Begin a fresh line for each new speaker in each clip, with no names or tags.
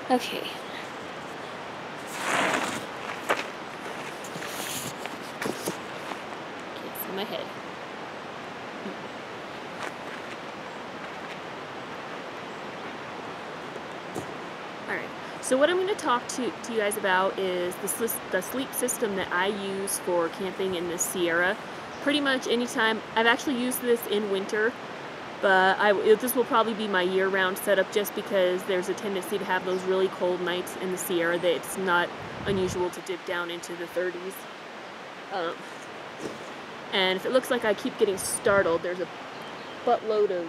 Okay. Can't see my head. Alright, so what I'm going to talk to you guys about is the sleep system that I use for camping in the Sierra. Pretty much anytime. I've actually used this in winter, but this will probably be my year-round setup just because there's a tendency to have those really cold nights in the Sierra that it's not unusual to dip down into the 30s. And if it looks like I keep getting startled, there's a buttload of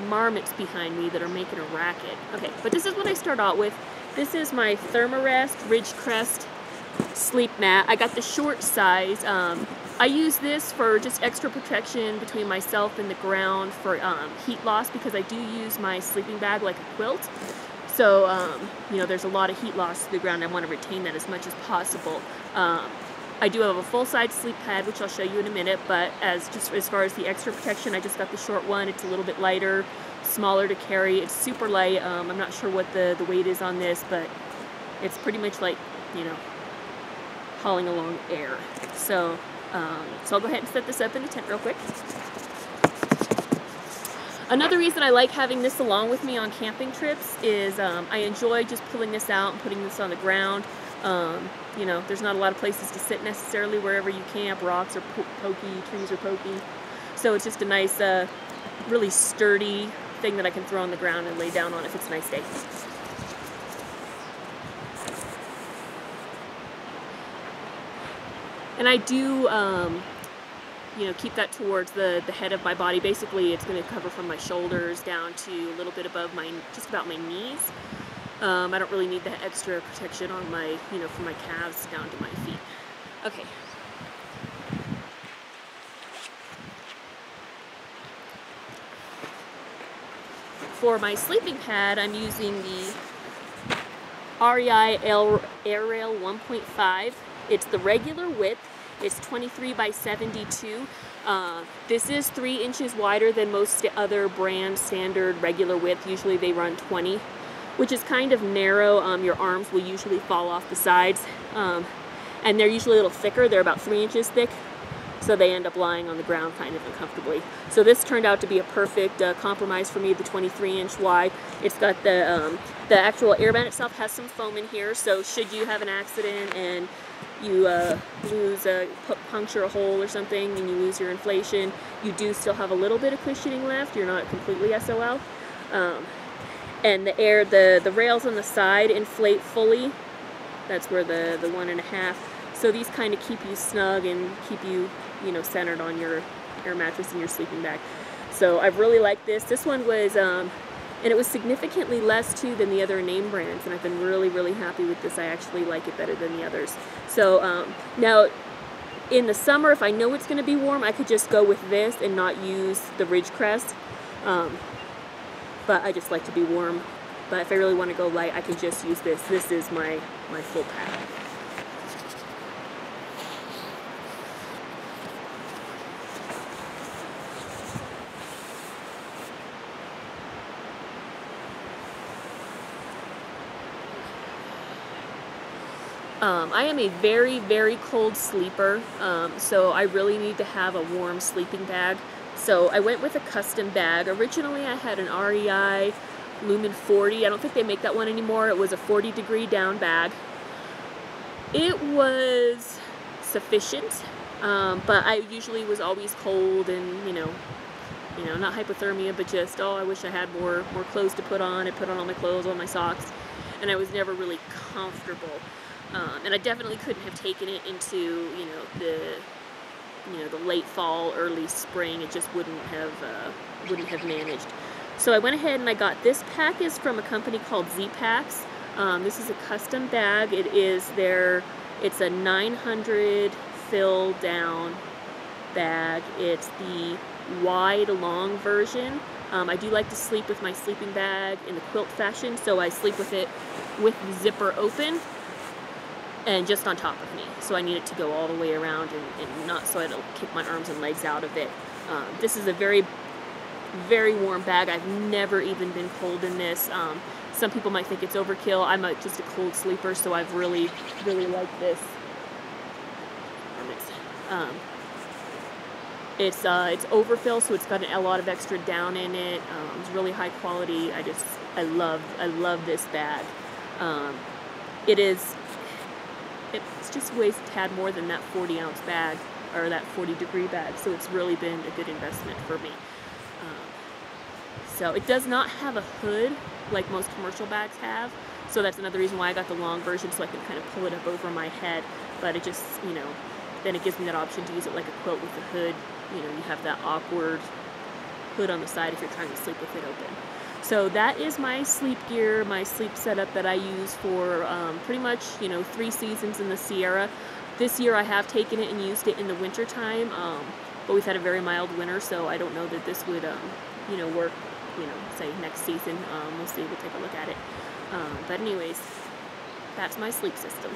marmots behind me that are making a racket. Okay, but this is what I start out with. This is my Thermarest Ridgecrest sleep mat. I got the short size. I use this for just extra protection between myself and the ground for heat loss, because I do use my sleeping bag like a quilt. So, you know, there's a lot of heat loss to the ground. I want to retain that as much as possible. I do have a full-size sleep pad, which I'll show you in a minute, but as far as the extra protection, I just got the short one. It's a little bit lighter, smaller to carry. It's super light. I'm not sure what the weight is on this, but it's pretty much like, you know, hauling along air. So, so I'll go ahead and set this up in the tent real quick. Another reason I like having this along with me on camping trips is I enjoy just pulling this out and putting this on the ground. You know, there's not a lot of places to sit necessarily wherever you camp. Rocks are pokey, trees are pokey. So it's just a nice, really sturdy thing that I can throw on the ground and lay down on if it's a nice day. And I do, you know, keep that towards the head of my body. Basically, it's going to cover from my shoulders down to a little bit above just about my knees. I don't really need the extra protection on my, you know, from my calves down to my feet. Okay. For my sleeping pad, I'm using the REI Airrail 1.5. It's the regular width. It's 23 by 72. This is 3 inches wider than most other brand standard regular width. Usually they run 20. Which is kind of narrow. Your arms will usually fall off the sides, and they're usually a little thicker. They're about 3 inches thick, so they end up lying on the ground kind of uncomfortably. So this turned out to be a perfect compromise for me, the 23-inch wide. It's got the actual airband itself has some foam in here, so should you have an accident and you puncture a hole or something and you lose your inflation, you do still have a little bit of cushioning left. You're not completely SOL. And the rails on the side inflate fully. That's where the 1.5. So these kind of keep you snug and keep you, you know, centered on your air mattress and your sleeping bag. So I really like this. This one was, and it was significantly less too than the other name brands, and I've been really, really happy with this. I actually like it better than the others. So now, in the summer, if I know it's going to be warm, I could just go with this and not use the Ridgecrest. But I just like to be warm. But if I really want to go light, I can just use this. This is my full pad. I am a very, very cold sleeper, so I really need to have a warm sleeping bag. So I went with a custom bag. Originally I had an REI Lumen 40. I don't think they make that one anymore. It was a 40-degree down bag. It was sufficient, but I usually was always cold and, you know, not hypothermia, but just, oh, I wish I had more clothes to put on. I put on all my clothes, all my socks, and I was never really comfortable. And I definitely couldn't have taken it into, the late fall, early spring. It just wouldn't have managed. So I went ahead and I got this pack is from a company called Z-Packs. This is a custom bag. It's a 900 fill down bag. It's the wide long version. I do like to sleep with my sleeping bag in the quilt fashion, so I sleep with it with the zipper open and just on top of me. So I need it to go all the way around and not so I don't kick my arms and legs out of it. This is a very Very warm bag. I've never even been cold in this. Some people might think it's overkill. I'm just a cold sleeper, so I've really liked this. It's overfill, so it's got a lot of extra down in it. It's really high quality. I love this bag. It just weighs a tad more than that 40-ounce bag, or that 40-degree bag, so it's really been a good investment for me. So it does not have a hood like most commercial bags have, so that's another reason why I got the long version, so I can kind of pull it up over my head, but it just, you know, then it gives me that option to use it like a quilt with a hood. You know, you have that awkward hood on the side if you're trying to sleep with it open. So that is my sleep gear, my sleep setup that I use for pretty much, you know, 3 seasons in the Sierra. This year I have taken it and used it in the winter time, but we've had a very mild winter, so I don't know that this would, you know, work, you know, say next season. We'll see, we'll take a look at it. But anyways, that's my sleep system.